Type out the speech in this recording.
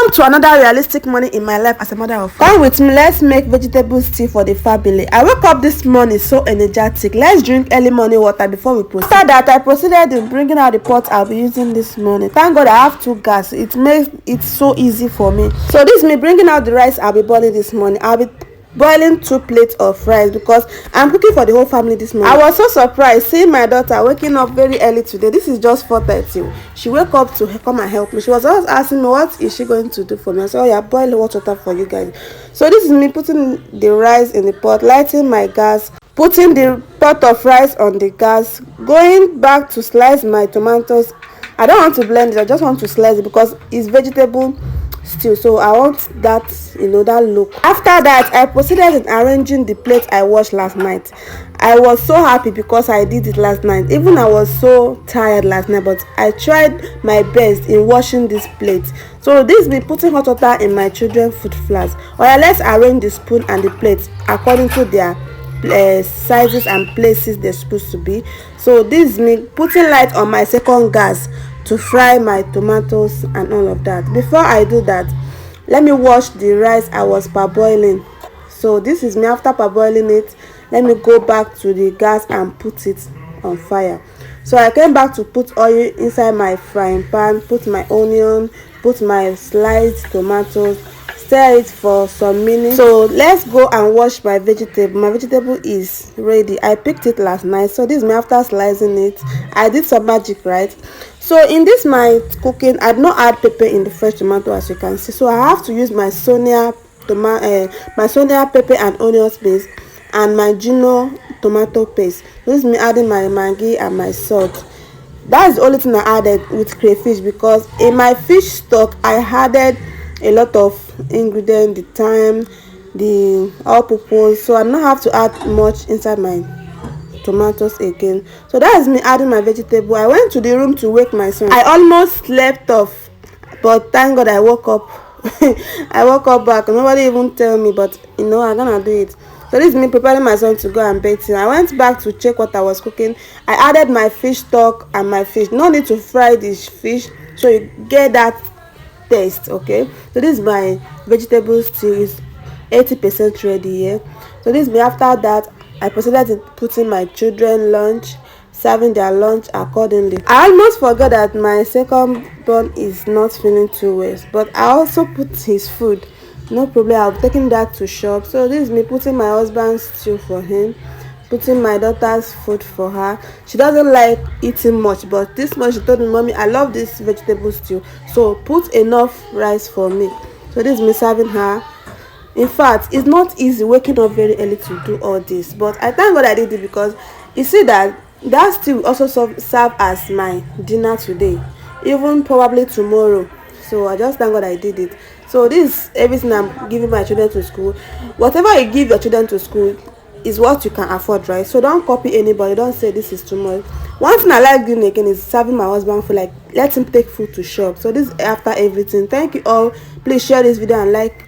Welcome to another realistic morning in my life as a mother of four. Come with me, let's make vegetable stew for the family. I woke up this morning so energetic. Let's drink early morning water before we proceed. After that, I proceeded in bringing out the pot I'll be using this morning. Thank God I have 2 gas. It makes it so easy for me. So this is me bringing out the rice I'll be boiling this morning. I'll be boiling 2 plates of rice because I'm cooking for the whole family this morning. I was so surprised seeing my daughter waking up very early today. This is just 4:30. She woke up to come and help me. She was always asking me what is she going to do for me. I said, oh yeah, boil hot water for you guys. So this is me putting the rice in the pot, lighting my gas, putting the pot of rice on the gas, going back to slice my tomatoes. I don't want to blend it, I just want to slice it because it's vegetable stew, so I want that, that look. After that, I proceeded in arranging the plate I washed last night. I was so happy because I did it last night. Even I was so tired last night, but I tried my best in washing this plate. So this be putting hot water in my children's food flasks. Alright, let's arrange the spoon and the plates according to their sizes and places they're supposed to be. So this is me putting light on my second gas to fry my tomatoes and all of that. Before I do that, let me wash the rice I was parboiling. So this is me after parboiling it. Let me go back to the gas and put it on fire. So I came back to put oil inside my frying pan, put my onion, put my sliced tomatoes, stir it for some minutes. So let's go and wash my vegetable. My vegetable is ready. I picked it last night. So this is me after slicing it. I did some magic, right? So in this my cooking, I did not add pepper in the fresh tomato, as you can see. So I have to use my Sonia pepper and onion paste and my Gino tomato paste. This is me adding my Maggi and my salt. That's the only thing I added with crayfish, because in my fish stock I added a lot of ingredients, the thyme, the all-purpose, so I don't have to add much inside my tomatoes again. So that is me adding my vegetable. I went to the room to wake my son. I almost slept off, but thank God I woke up. I woke up back. Nobody even tell me, but I'm gonna do it. So this is me preparing my son to go and bathe him. I went back to check what I was cooking. I added my fish stock and my fish. No need to fry this fish, so you get that taste. Okay, so this is my vegetable stew. Is 80% ready here. So this is me after that. I proceeded in putting my children lunch, serving their lunch accordingly. I almost forgot that my second born is not feeling too well, but I also put his food. No problem, I'll be taking that to shop. So this is me putting my husband's stew for him, putting my daughter's food for her. She doesn't like eating much, but this month she told me, mommy, I love this vegetable stew, so put enough rice for me. So this is me serving her. In fact, it's not easy waking up very early to do all this, but I thank God I did it, because you see that stew also serve as my dinner today, even probably tomorrow. So I just thank God I did it. So this is everything I'm giving my children to school. Whatever you give your children to school is what you can afford, right? So don't copy anybody. Don't say this is too much. One thing I like doing again is serving my husband food, like let him take food to shop. So this is after everything. Thank you all. Please share this video and like